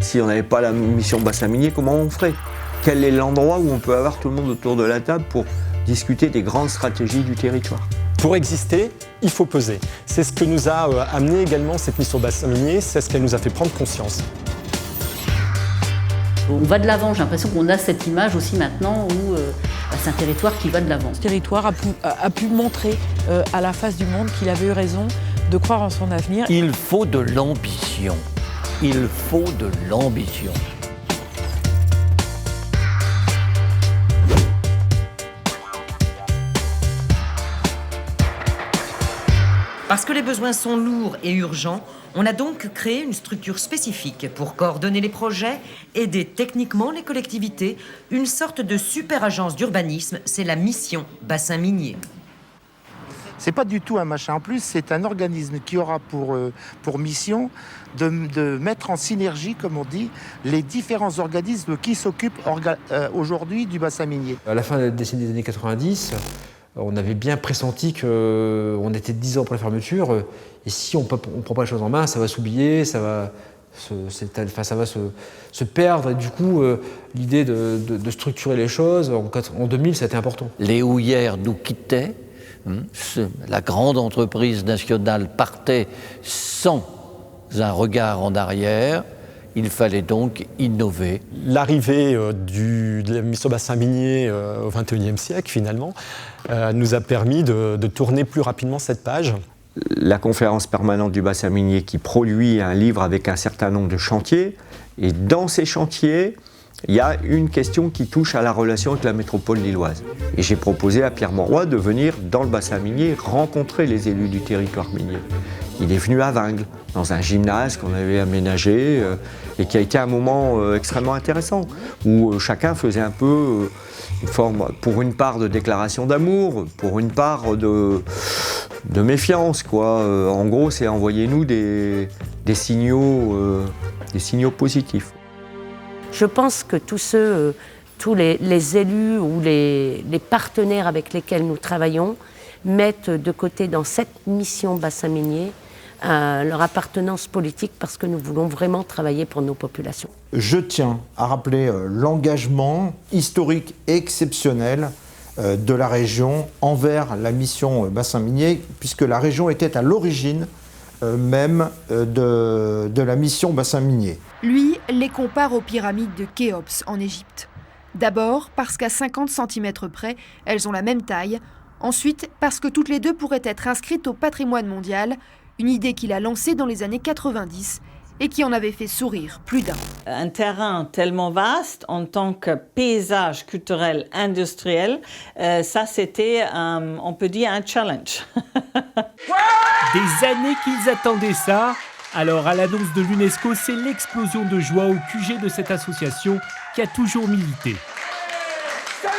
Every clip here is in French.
Si on n'avait pas la mission bassin minier, comment on ferait? Quel est l'endroit où on peut avoir tout le monde autour de la table pour discuter des grandes stratégies du territoire? Pour exister, il faut peser. C'est ce que nous a amené également cette mission bassin minier, c'est ce qu'elle nous a fait prendre conscience. On va de l'avant, j'ai l'impression qu'on a cette image aussi maintenant où c'est un territoire qui va de l'avant. Ce territoire a pu montrer à la face du monde qu'il avait eu raison de croire en son avenir. Il faut de l'ambition. Il faut de l'ambition. Parce que les besoins sont lourds et urgents, on a donc créé une structure spécifique pour coordonner les projets, aider techniquement les collectivités, une sorte de super agence d'urbanisme, c'est la mission bassin minier. C'est pas du tout un machin. En plus, c'est un organisme qui aura pour mission de mettre en synergie, comme on dit, les différents organismes qui s'occupent aujourd'hui du bassin minier. À la fin de la décennie des années 90, on avait bien pressenti qu'on était 10 ans pour la fermeture, et si on ne prend pas les choses en main, ça va s'oublier, ça va se perdre. Et du coup, l'idée de structurer les choses, en 2000, ça a été important. Les houillères nous quittaient, la grande entreprise nationale partait sans un regard en arrière. Il fallait donc innover. L'arrivée de la mission bassin minier au XXIe siècle, finalement, nous a permis de tourner plus rapidement cette page. La conférence permanente du bassin minier qui produit un livre avec un certain nombre de chantiers, et dans ces chantiers, il y a une question qui touche à la relation avec la métropole lilloise. Et j'ai proposé à Pierre Mauroy de venir dans le bassin minier rencontrer les élus du territoire minier. Il est venu à Vingles, dans un gymnase qu'on avait aménagé et qui a été un moment extrêmement intéressant, où chacun faisait un peu une forme, pour une part de déclaration d'amour, pour une part de méfiance, quoi. En gros, c'est envoyez-nous des signaux positifs. Je pense que tous les élus ou les partenaires avec lesquels nous travaillons mettent de côté dans cette mission bassin minier leur appartenance politique parce que nous voulons vraiment travailler pour nos populations. Je tiens à rappeler l'engagement historique et exceptionnel de la région envers la mission bassin minier, puisque la région était à l'origine même de la mission bassin minier. Lui les compare aux pyramides de Khéops en Égypte. D'abord parce qu'à 50 cm près, elles ont la même taille. Ensuite parce que toutes les deux pourraient être inscrites au patrimoine mondial, une idée qu'il a lancée dans les années 90 et qui en avait fait sourire plus d'un. Un terrain tellement vaste en tant que paysage culturel industriel, ça c'était, on peut dire, un challenge. Des années qu'ils attendaient ça. Alors à l'annonce de l'UNESCO, c'est l'explosion de joie au QG de cette association qui a toujours milité. 5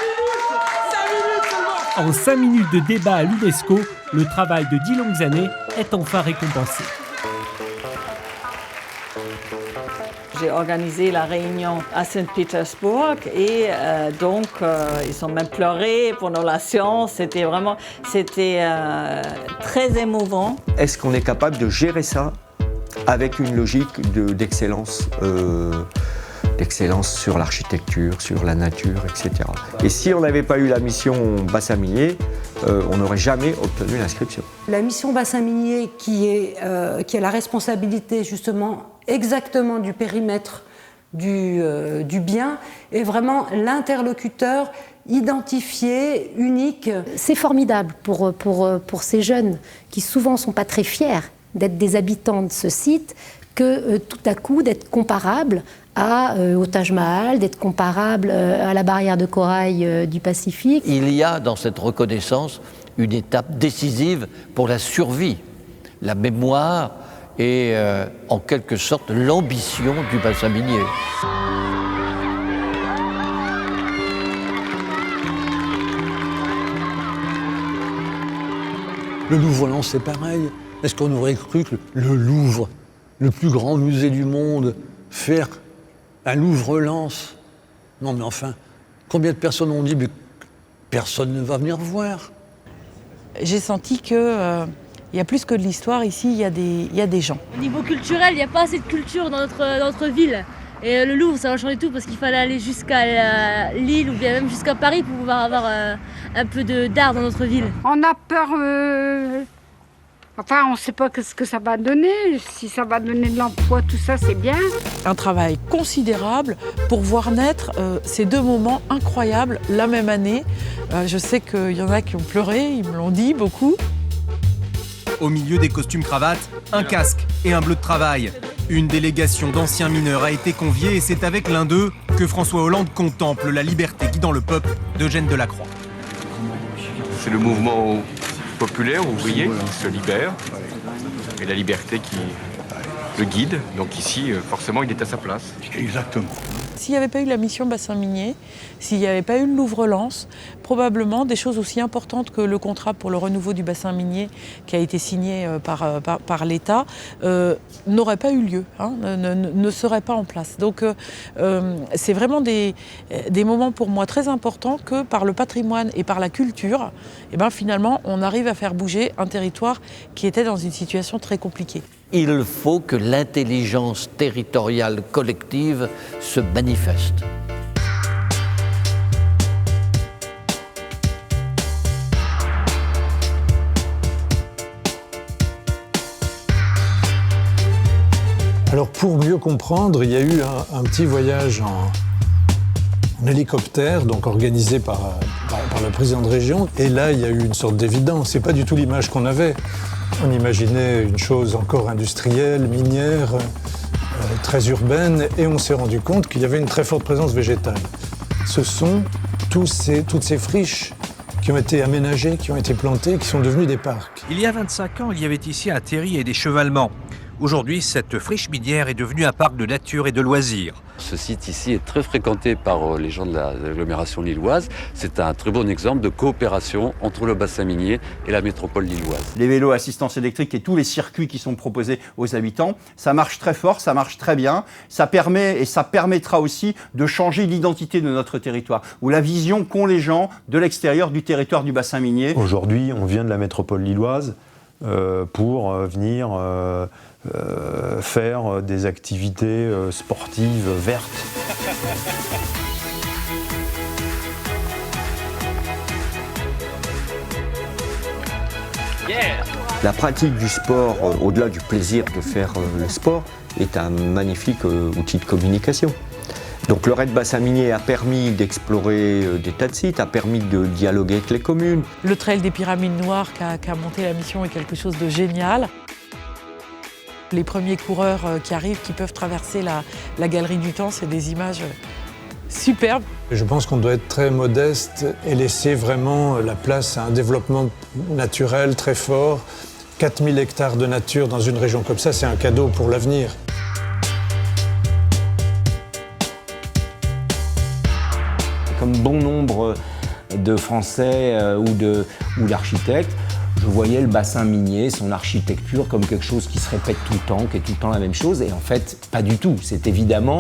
minutes En 5 minutes de débat à l'UNESCO, le travail de 10 longues années est enfin récompensé. J'ai organisé la réunion à Saint-Pétersbourg et donc ils ont même pleuré pendant la séance. C'était très émouvant. Est-ce qu'on est capable de gérer ça avec une logique d'excellence sur l'architecture, sur la nature, etc. Et si on n'avait pas eu la mission bassin minier, on n'aurait jamais obtenu l'inscription. La mission bassin minier qui a la responsabilité justement exactement du périmètre du bien est vraiment l'interlocuteur identifié, unique. C'est formidable pour ces jeunes qui souvent ne sont pas très fiers d'être des habitants de ce site, que tout à coup d'être comparables au Taj Mahal, d'être comparables à la barrière de corail du Pacifique. Il y a dans cette reconnaissance une étape décisive pour la survie, la mémoire et en quelque sorte l'ambition du bassin minier. Le Louvre-Lens, c'est pareil. Est-ce qu'on aurait cru que le Louvre, le plus grand musée du monde, faire un Louvre-Lens? Non mais enfin, combien de personnes ont dit mais personne ne va venir voir? J'ai senti que il y a plus que de l'histoire ici, il y a des gens. Au niveau culturel, il n'y a pas assez de culture dans notre ville. Et le Louvre, ça va changer tout parce qu'il fallait aller jusqu'à Lille ou bien même jusqu'à Paris pour pouvoir avoir un peu d'art dans notre ville. On a peur... Enfin, on ne sait pas ce que ça va donner. Si ça va donner de l'emploi, tout ça, c'est bien. Un travail considérable pour voir naître ces deux moments incroyables la même année. Je sais qu'il y en a qui ont pleuré, ils me l'ont dit beaucoup. Au milieu des costumes cravates, un casque et un bleu de travail. Une délégation d'anciens mineurs a été conviée et c'est avec l'un d'eux que François Hollande contemple la liberté guidant le peuple d'Eugène Delacroix. C'est le mouvement populaire, ouvrier, qui se libère, et la liberté qui le guide. Donc ici, forcément, il est à sa place. Exactement. S'il n'y avait pas eu la mission bassin minier, s'il n'y avait pas eu le Louvre-Lens, probablement des choses aussi importantes que le contrat pour le renouveau du bassin minier qui a été signé par l'État n'auraient pas eu lieu, hein, ne seraient pas en place. Donc c'est vraiment des moments pour moi très importants que par le patrimoine et par la culture, et ben, finalement on arrive à faire bouger un territoire qui était dans une situation très compliquée. Il faut que l'intelligence territoriale collective se manifeste. Alors pour mieux comprendre, il y a eu un petit voyage en hélicoptère, donc organisé par le président de région. Et là, il y a eu une sorte d'évidence. C'est pas du tout l'image qu'on avait. On imaginait une chose encore industrielle, minière, très urbaine, et on s'est rendu compte qu'il y avait une très forte présence végétale. Ce sont toutes ces friches qui ont été aménagées, qui ont été plantées, qui sont devenues des parcs. Il y a 25 ans, il y avait ici un terri et des chevalements. Aujourd'hui, cette friche minière est devenue un parc de nature et de loisirs. Ce site ici est très fréquenté par les gens de l'agglomération lilloise. C'est un très bon exemple de coopération entre le bassin minier et la métropole lilloise. Les vélos à assistance électrique et tous les circuits qui sont proposés aux habitants, ça marche très fort, ça marche très bien. Ça permet et ça permettra aussi de changer l'identité de notre territoire ou la vision qu'ont les gens de l'extérieur du territoire du bassin minier. Aujourd'hui, on vient de la métropole lilloise pour venir faire des activités sportives vertes. La pratique du sport, au-delà du plaisir de faire le sport, est un magnifique outil de communication. Donc le raid bassin minier a permis d'explorer des tas de sites, a permis de dialoguer avec les communes. Le trail des pyramides noires qu'a monté la mission est quelque chose de génial. Les premiers coureurs qui arrivent, qui peuvent traverser la galerie du temps, c'est des images superbes. Je pense qu'on doit être très modeste et laisser vraiment la place à un développement naturel très fort. 4000 hectares de nature dans une région comme ça, c'est un cadeau pour l'avenir. Comme bon nombre de Français ou d'architectes, je voyais le bassin minier, son architecture comme quelque chose qui se répète tout le temps, qui est tout le temps la même chose. Et en fait, pas du tout. C'est évidemment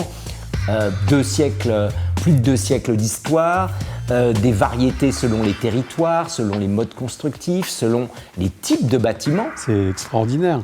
plus de 2 siècles d'histoire, des variétés selon les territoires, selon les modes constructifs, selon les types de bâtiments. C'est extraordinaire.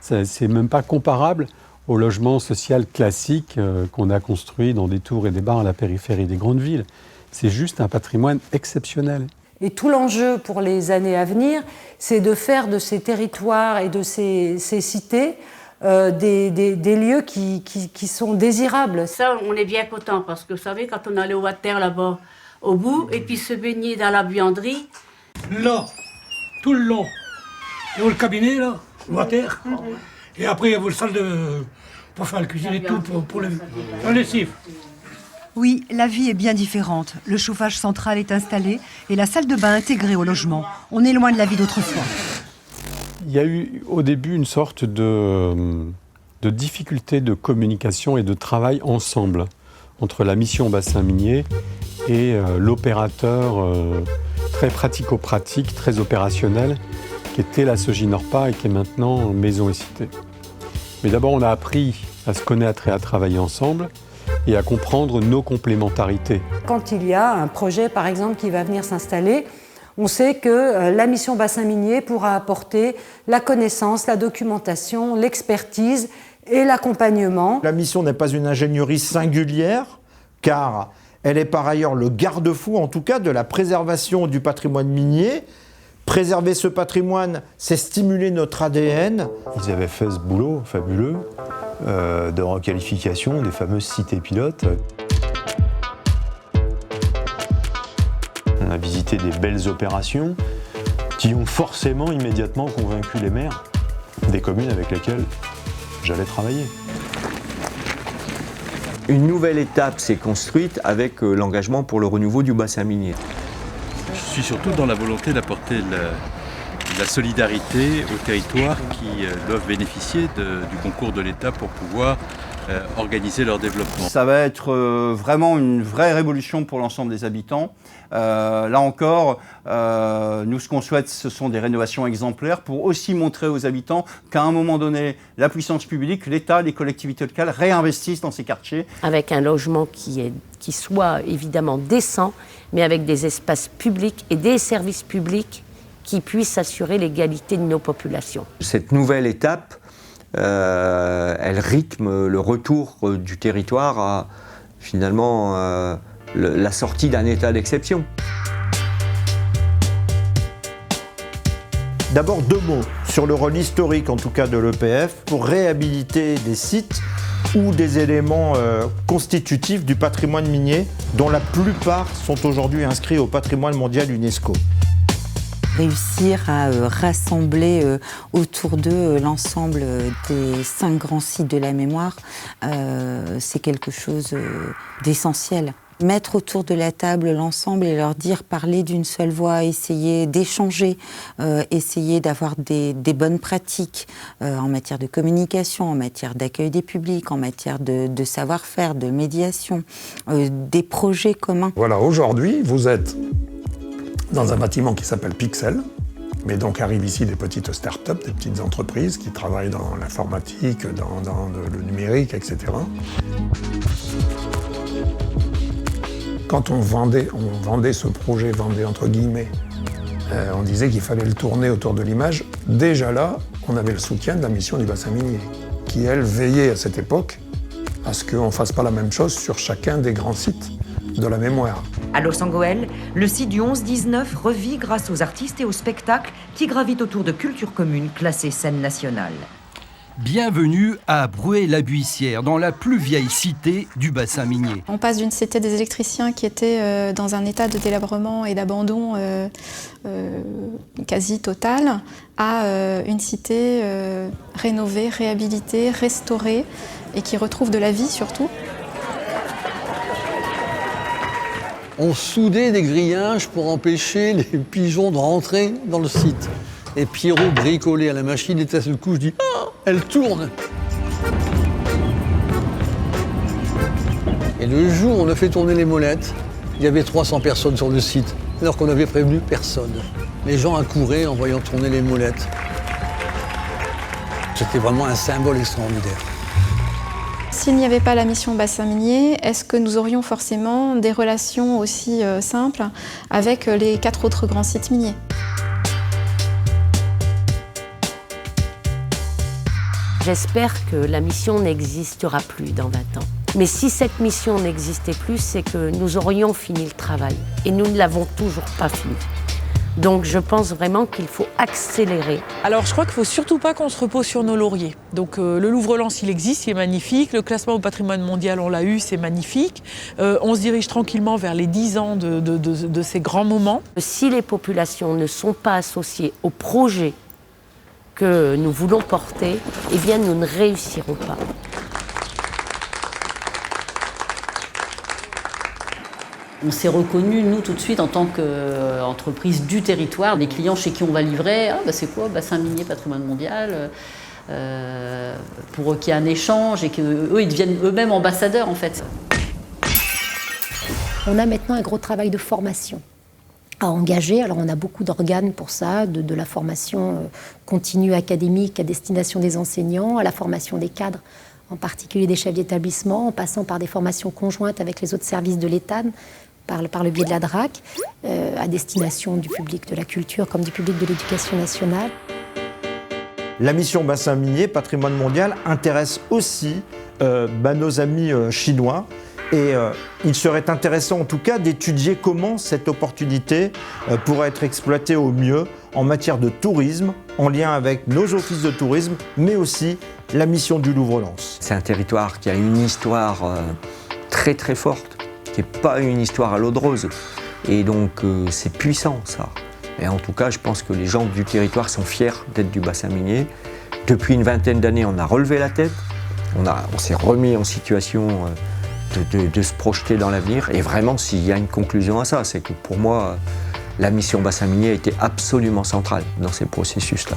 C'est même pas comparable au logement social classique qu'on a construit dans des tours et des bars à la périphérie des grandes villes. C'est juste un patrimoine exceptionnel. Et tout l'enjeu pour les années à venir, c'est de faire de ces territoires et de ces cités des lieux qui sont désirables. Ça, on est bien content parce que vous savez, quand on allait au water là-bas, au bout, et puis se baigner dans la buanderie. Là, tout le long, il y a le cabinet, là, le water, et après il y a la salle pour faire la cuisine et tout, pour la lessive. Oui, la vie est bien différente. Le chauffage central est installé et la salle de bain intégrée au logement. On est loin de la vie d'autrefois. Il y a eu au début une sorte de difficulté de communication et de travail ensemble entre la mission bassin minier et l'opérateur très pratico-pratique, très opérationnel, qui était la Soginorpa et qui est maintenant Maison et Cité. Mais d'abord, on a appris à se connaître et à travailler ensemble et à comprendre nos complémentarités. Quand il y a un projet, par exemple, qui va venir s'installer, on sait que la mission bassin minier pourra apporter la connaissance, la documentation, l'expertise et l'accompagnement. La mission n'est pas une ingénierie singulière, car elle est par ailleurs le garde-fou, en tout cas, de la préservation du patrimoine minier. Préserver ce patrimoine, c'est stimuler notre ADN. Ils avaient fait ce boulot fabuleux de requalification des fameuses cités pilotes. On a visité des belles opérations qui ont forcément immédiatement convaincu les maires des communes avec lesquelles j'allais travailler. Une nouvelle étape s'est construite avec l'engagement pour le renouveau du bassin minier. Je suis surtout dans la volonté d'apporter la solidarité aux territoires qui doivent bénéficier du concours de l'État pour pouvoir organiser leur développement. Ça va être vraiment une vraie révolution pour l'ensemble des habitants. Là encore, nous ce qu'on souhaite, ce sont des rénovations exemplaires pour aussi montrer aux habitants qu'à un moment donné, la puissance publique, l'État, les collectivités locales réinvestissent dans ces quartiers. Avec un logement qui soit évidemment décent, mais avec des espaces publics et des services publics qui puissent assurer l'égalité de nos populations. Cette nouvelle étape, elle rythme le retour du territoire à finalement la sortie d'un état d'exception. D'abord 2 mots sur le rôle historique, en tout cas de l'EPF, pour réhabiliter des sites ou des éléments constitutifs du patrimoine minier, dont la plupart sont aujourd'hui inscrits au patrimoine mondial UNESCO. Réussir à rassembler autour d'eux l'ensemble des 5 grands sites de la mémoire, c'est quelque chose d'essentiel. Mettre autour de la table l'ensemble et leur dire, parler d'une seule voix, essayer d'échanger, essayer d'avoir des bonnes pratiques en matière de communication, en matière d'accueil des publics, en matière de savoir-faire, de médiation, des projets communs. Voilà, aujourd'hui, vous êtes dans un bâtiment qui s'appelle Pixel, mais donc arrivent ici des petites start-up, des petites entreprises qui travaillent dans l'informatique, dans le numérique, etc. Quand on vendait ce projet, vendait entre guillemets, on disait qu'il fallait le tourner autour de l'image. Déjà là, on avait le soutien de la mission du bassin minier, qui elle veillait à cette époque à ce qu'on ne fasse pas la même chose sur chacun des grands sites de la mémoire. À Los Angeles, le site du 11-19 revit grâce aux artistes et aux spectacles qui gravitent autour de cultures communes classées scène nationale. Bienvenue à Bruay-la-Buissière, dans la plus vieille cité du bassin minier. On passe d'une cité des électriciens qui était dans un état de délabrement et d'abandon quasi total à une cité rénovée, réhabilitée, restaurée et qui retrouve de la vie surtout. On soudait des grillages pour empêcher les pigeons de rentrer dans le site. Et Pierrot bricolait à la machine et à ce coup, je dis « Ah, elle tourne !» Et le jour où on a fait tourner les molettes, il y avait 300 personnes sur le site, alors qu'on n'avait prévenu personne. Les gens accouraient en voyant tourner les molettes. C'était vraiment un symbole extraordinaire. S'il n'y avait pas la mission bassin minier, est-ce que nous aurions forcément des relations aussi simples avec les 4 autres grands sites miniers ? J'espère que la mission n'existera plus dans 20 ans. Mais si cette mission n'existait plus, c'est que nous aurions fini le travail. Et nous ne l'avons toujours pas fini. Donc je pense vraiment qu'il faut accélérer. Alors je crois qu'il ne faut surtout pas qu'on se repose sur nos lauriers. Donc le Louvre-Lens, il existe, il est magnifique. Le classement au patrimoine mondial, on l'a eu, c'est magnifique. On se dirige tranquillement vers les 10 ans de ces grands moments. Si les populations ne sont pas associées au projet que nous voulons porter, eh bien nous ne réussirons pas. On s'est reconnus, nous, tout de suite, en tant qu'entreprise du territoire. Les clients chez qui on va livrer, c'est quoi, bassin minier, patrimoine mondial, pour qu'il y ait un échange et qu'eux, ils deviennent eux-mêmes ambassadeurs, en fait. On a maintenant un gros travail de formation à engager. Alors on a beaucoup d'organes pour ça, de la formation continue académique à destination des enseignants, à la formation des cadres, en particulier des chefs d'établissement, en passant par des formations conjointes avec les autres services de l'État, par le biais de la DRAC, à destination du public de la culture comme du public de l'éducation nationale. la mission bassin minier, patrimoine mondial, intéresse aussi nos amis chinois. Et il serait intéressant en tout cas d'étudier comment cette opportunité pourrait être exploitée au mieux en matière de tourisme, en lien avec nos offices de tourisme, mais aussi la mission du Louvre-Lens. C'est un territoire qui a une histoire très très forte, qui n'est pas une histoire à l'eau de rose. Et donc c'est puissant ça. Et en tout cas, je pense que les gens du territoire sont fiers d'être du bassin minier. Depuis une vingtaine d'années, on a relevé la tête, on s'est remis en situation de se projeter dans l'avenir. Et vraiment, s'il y a une conclusion à ça, c'est que pour moi, la mission bassin minier a été absolument centrale dans ces processus-là.